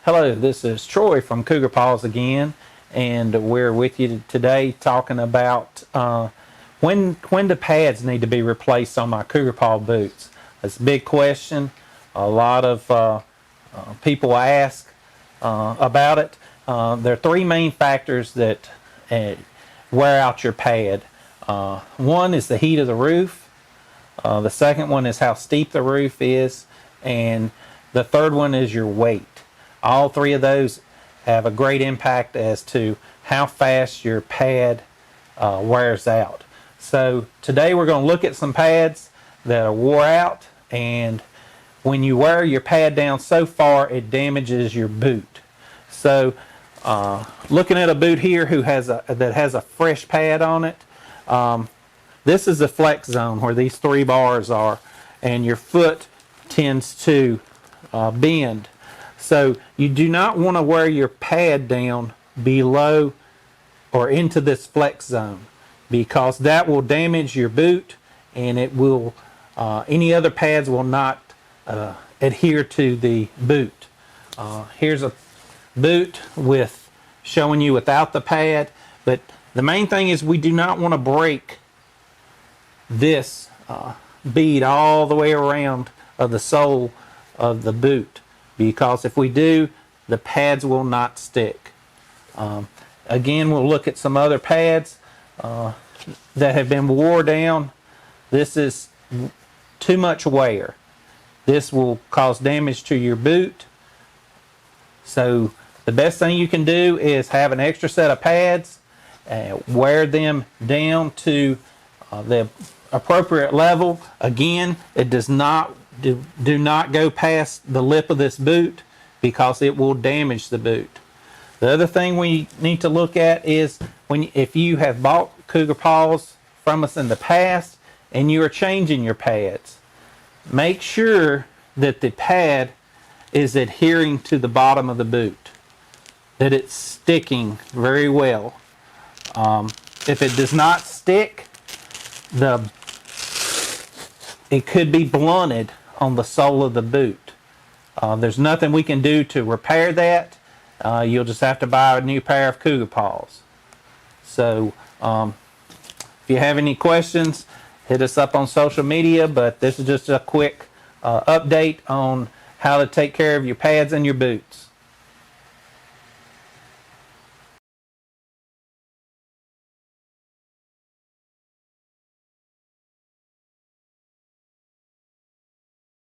Hello, this is Troy from Cougar Paws again, and we're with you today talking about when the pads need to be replaced on my Cougar Paw boots. It's a big question. A lot of people ask about it. There are three main factors that wear out your pad. One is the heat of the roof. The second one is how steep the roof is, and the third one is your weight. All three of those have a great impact as to how fast your pad wears out. So today we're going to look at some pads that are wore out, and when you wear your pad down so far, it damages your boot. So looking at a boot here that has a fresh pad on it, this is the flex zone where these three bars are, and your foot tends to bend. So you do not want to wear your pad down below or into this flex zone, because that will damage your boot, and it will any other pads will not adhere to the boot. Here's a boot with showing you without the pad, but the main thing is we do not want to break this bead all the way around of the sole of the boot, because if we do, the pads will not stick. Again, we'll look at some other pads that have been wore down. This is too much wear. This will cause damage to your boot. So the best thing you can do is have an extra set of pads, wear them down to the appropriate level. Again, it does not do not go past the lip of this boot, because it will damage the boot. The other thing we need to look at is if you have bought Cougar Paws from us in the past and you are changing your pads, make sure that the pad is adhering to the bottom of the boot, that it's sticking very well. If it does not stick, it could be blunted on the sole of the boot. There's nothing we can do to repair that. You'll just have to buy a new pair of Cougar Paws. So if you have any questions, hit us up on social media, but this is just a quick update on how to take care of your pads and your boots.